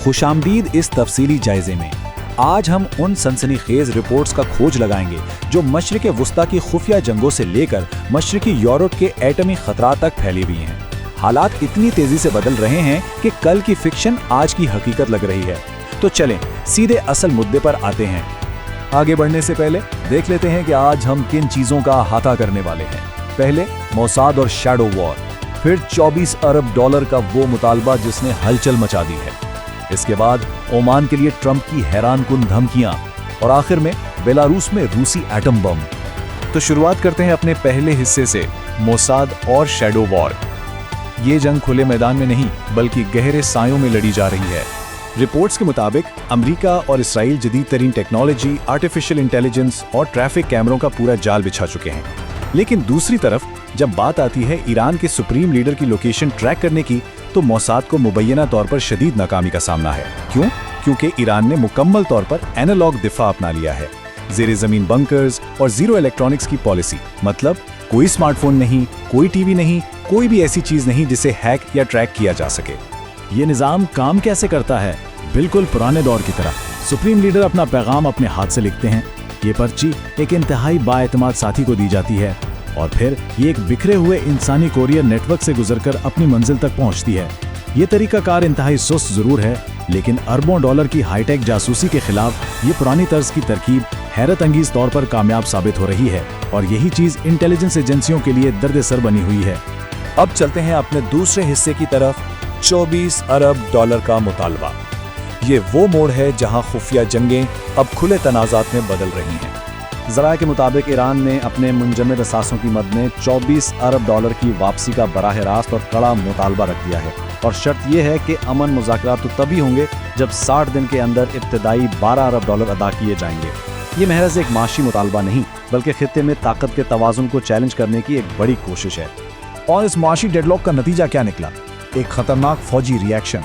खुशामदीद इस तफसीली जायजे में। आज हम उन सनसनीखेज रिपोर्ट्स का खोज लगाएंगे जो मशरिक़ वुस्ता की खुफिया जंगों से लेकर मशरिकी यूरोप के एटमी खतरा तक फैली हुई हैं। हालात इतनी तेजी से बदल रहे हैं कि कल की फिक्शन आज की हकीकत लग रही है। तो चलें सीधे असल मुद्दे पर आते हैं। आगे बढ़ने से पहले देख लेते हैं कि आज हम किन चीज़ों का अहाता करने वाले हैं। पहले मोसाद और शैडो वॉर, फिर 24 अरब डॉलर का वो मुतालबा जिसने हलचल मचा दी है। इसके बाद ओमान के लिए ट्रंप की हैरानकुन धमकियां और आखिर में बेलारूस में रूसी एटम बम। तो शुरुआत करते हैं अपने पहले हिस्से से, मोसाद और शैडो वॉर। ये जंग खुले मैदान में नहीं बल्कि गहरे सायों में लड़ी जा रही है। रिपोर्ट्स के मुताबिक अमेरिका और इसराइल जदीद तरीन टेक्नोलॉजी, आर्टिफिशियल इंटेलिजेंस और ट्रैफिक कैमरों का पूरा जाल बिछा चुके हैं। लेकिन दूसरी तरफ जब बात आती है ईरान के सुप्रीम लीडर की लोकेशन ट्रैक करने की, तो मोसाद को मुबैना तौर पर शदीद नाकामी का सामना है। क्यों? क्योंकि ईरान ने मुकम्मल तौर पर एनालॉग दिफा अपना लिया है। ज़ेरे ज़मीन बंकर्स और जीरो इलेक्ट्रॉनिक्स की पॉलिसी, मतलब कोई स्मार्टफोन नहीं, कोई टीवी नहीं, कोई भी ऐसी चीज़ नहीं जिसे हैक या ट्रैक किया जा सके। ये निज़ाम काम कैसे करता है? बिल्कुल पुराने दौर की तरह। सुप्रीम लीडर अपना पैगाम अपने हाथ से लिखते हैं, ये पर्ची एक इंतहाई बाएतमाद साथी को दी जाती है और फिर ये एक बिखरे हुए इंसानी कोरियर नेटवर्क से गुजरकर अपनी मंजिल तक पहुंचती है। ये तरीकाकार इंतहाई सुस्त जरूर है, लेकिन अरबों डॉलर की हाईटेक जासूसी के खिलाफ ये पुरानी तर्ज की तरकीब हैरत अंगेज तौर पर कामयाब साबित हो रही है और यही चीज़ इंटेलिजेंस एजेंसियों के लिए दर्द सर बनी हुई है। अब चलते हैं अपने दूसरे हिस्से की तरफ, 24 अरब डॉलर का मुतालबा। ये वो मोड़ है जहां खुफिया जंगें अब खुले तनाज़ात में बदल रही हैं। ज़राए के मुताबिक ईरान ने अपने मुंजमद असासों की मद में 24 अरब डॉलर की वापसी का बराह रास्त और कड़ा मुतालबा रख दिया है और शर्त यह है कि अमन मुज़ाकरात तो तभी होंगे जब 60 दिन के अंदर इब्तदाई 12 अरब डॉलर अदा किए जाएंगे। ये महज एक माशी मुतालबा नहीं बल्कि खित्ते में ताकत के तवाज़ुन को चैलेंज करने की एक बड़ी कोशिश है। और इस माशी डेडलॉक का नतीजा क्या निकला? एक खतरनाक फौजी रिएक्शन।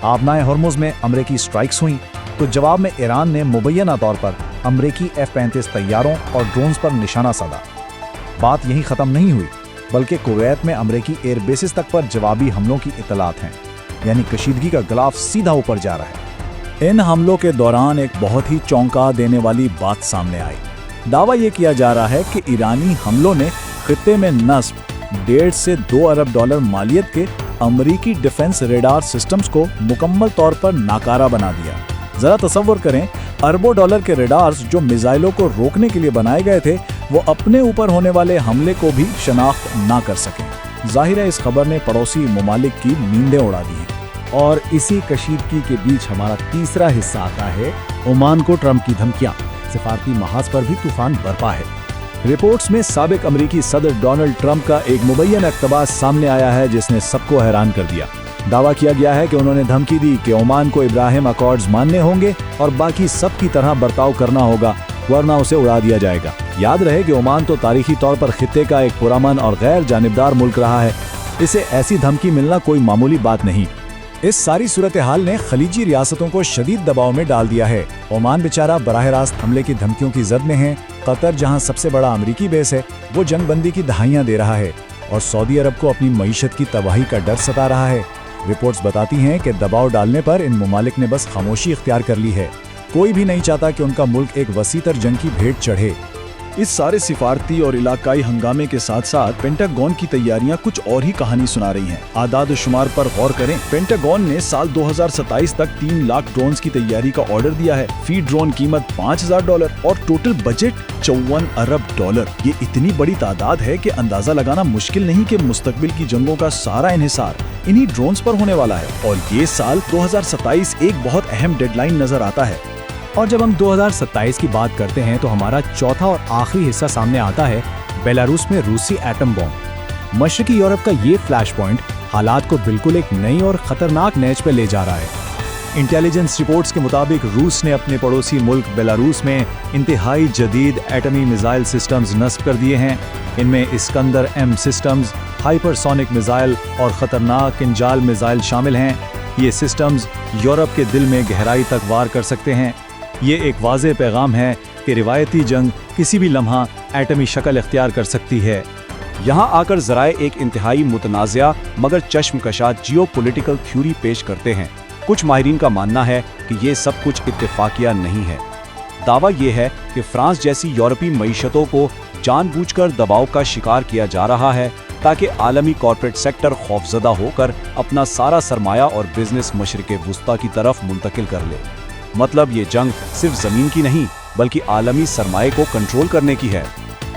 आबनाए हॉर्मुज़ में अमरीकी स्ट्राइक्स हुई तो जवाब में ईरान ने मुबैना तौर पर अमरीकी F-35 तैयारों और ड्रोन्स पर निशाना साधा। बात यहीं ख़त्म नहीं हुई बल्कि कुवैत में अमरीकी एयरबेसिस तक पर जवाबी हमलों की इतलात हैं, यानी कशीदगी का ग्राफ सीधा ऊपर जा रहा है। इन हमलों के दौरान एक बहुत ही चौंका देने वाली बात सामने आई। दावा ये किया जा रहा है कि ईरानी हमलों ने खित्ते में नस्ब 1.5 से 2 अरब डॉलर मालियत के अमरीकी डिफेंस रेडार सिस्टम्स को मुकम्मल तौर पर नाकारा बना दिया। जरा तसव्वुर करें, अरबों डॉलर के रेडार्स जो मिसाइलों को रोकने के लिए बनाए गए थे वो अपने ऊपर होने वाले हमले को भी शनाख्त ना कर सके। जाहिर है इस खबर ने पड़ोसी ममालिक की नींदें उड़ा दी हैं। और इसी कशीदगी के बीच हमारा तीसरा हिस्सा आता है, ओमान को ट्रंप की धमकियां। सिफारती महाज पर भी तूफान बरपा है। रिपोर्ट्स में साबिक अमरीकी सदर डोनाल्ड ट्रंप का एक मुबैन इक़्तिबास सामने आया है जिसने सबको हैरान कर दिया। दावा किया गया है कि उन्होंने धमकी दी कि ओमान को इब्राहिम अकॉर्ड्स मानने होंगे और बाकी सब की तरह बर्ताव करना होगा, वरना उसे उड़ा दिया जाएगा। याद रहे कि ओमान तो तारीखी तौर पर खित्ते का एक पुरअमन और गैर जानिबदार मुल्क रहा है। इसे ऐसी धमकी मिलना कोई मामूली बात नहीं। इस सारी सूरत हाल ने खलीजी रियासतों को शदीद दबाव में डाल दिया है। ओमान बेचारा बराह रास्त हमले की धमकियों की जद में है। कतर, जहां सबसे बड़ा अमरीकी बेस है, वो जंग बंदी की दहाइयां दे रहा है और सऊदी अरब को अपनी मईशत की तबाही का डर सता रहा है। रिपोर्ट्स बताती हैं कि दबाव डालने पर इन ममालिक ने बस खामोशी इख्तियार कर ली है। कोई भी नहीं चाहता कि उनका मुल्क एक वसीतर जंग की भेंट चढ़े। इस सारे सिफारती और इलाकाई हंगामे के साथ साथ पेंटागन की तैयारियां कुछ और ही कहानी सुना रही हैं। आदाद शुमार पर गौर करें, पेंटागन ने साल 2027 तक 3 लाख ड्रोन्स की तैयारी का ऑर्डर दिया है। फी ड्रोन कीमत $5000 और टोटल बजट 54 अरब डॉलर। ये इतनी बड़ी तादाद है कि अंदाजा लगाना मुश्किल नहीं कि मुस्तकबिल की जंगों का सारा इन्हिसार इन्हीं ड्रोन्स पर होने वाला है। और ये साल 2027 एक बहुत अहम डेडलाइन नजर आता है। और जब हम 2027 की बात करते हैं तो हमारा चौथा और आखिरी हिस्सा सामने आता है, बेलारूस में रूसी एटम बॉम्ब। मशरकी यूरोप का ये फ्लैश पॉइंट हालात को बिल्कुल एक नई और खतरनाक नैज पर ले जा रहा है। इंटेलिजेंस रिपोर्ट्स के मुताबिक रूस ने अपने पड़ोसी मुल्क बेलारूस में इंतहाई जदीद एटमी मिसाइल सिस्टम्स नस्ब कर दिए हैं। इनमें Iskander M systems, hypersonic missile और खतरनाक किंजाल मिसाइल शामिल हैं। ये सिस्टम्स यूरोप के दिल में गहराई तक वार कर सकते हैं। ये एक वाज़ेह पैगाम है कि रिवायती जंग किसी भी लम्हा एटमी शक्ल इख्तियार कर सकती है। यहाँ आकर ज़राए एक इंतहाई मुतनाज़िया मगर चश्मकशा जियोपॉलिटिकल थ्योरी पेश करते हैं। कुछ माहिरीन का मानना है कि ये सब कुछ इत्तेफाकिया नहीं है। दावा ये है कि फ्रांस जैसी यूरोपीय मईशतों को जानबूझकर दबाव का शिकार किया जा रहा है ताकि आलमी कॉर्पोरेट सेक्टर खौफजदा होकर अपना सारा सरमाया और बिजनेस मशरिक़ वुस्ता की तरफ मुंतकिल कर ले। मतलब ये जंग सिर्फ ज़मीन की नहीं बल्कि आलमी सरमाए को कंट्रोल करने की है।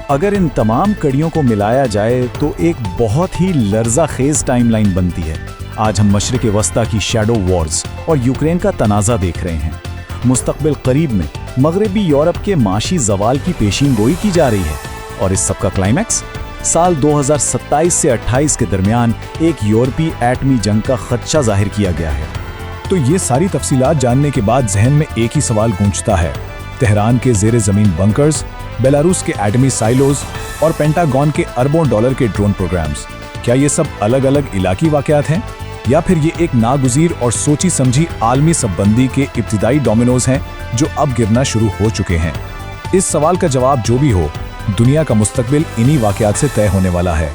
अगर इन तमाम कड़ियों को मिलाया जाए तो एक बहुत ही लर्ज़ाखेज़ टाइमलाइन बनती है। आज हम मशरिक़ वस्ता की शैडो वॉर्स और यूक्रेन का तनाज़ा देख रहे हैं। मुस्तक़बिल करीब में मगरबी यूरोप के माशी ज़वाल की पेशीन गोई की जा रही है और इस सब का क्लाइमैक्स साल 2027 से 28 के दरमियान एक यूरोपीय एटमी जंग का खदशा जाहिर किया गया है। तो ये सारी तफसीलात जानने के बाद जहन में एक ही सवाल गूंजता है, तेहरान के ज़ेरे ज़मीन बंकर्स, बेलारूस के एटमी साइलोज और पेंटागन के अरबों डॉलर के ड्रोन प्रोग्राम्स, क्या ये सब अलग अलग इलाकी वाक़यात हैं या फिर ये एक नागुज़ीर और सोची समझी आलमी सबबंदी के इब्तिदाई डोमिनोज हैं जो अब गिरना शुरू हो चुके हैं? इस सवाल का जवाब जो भी हो, दुनिया का मुस्तकबिल इन्हीं वाक़यात से तय होने वाला है।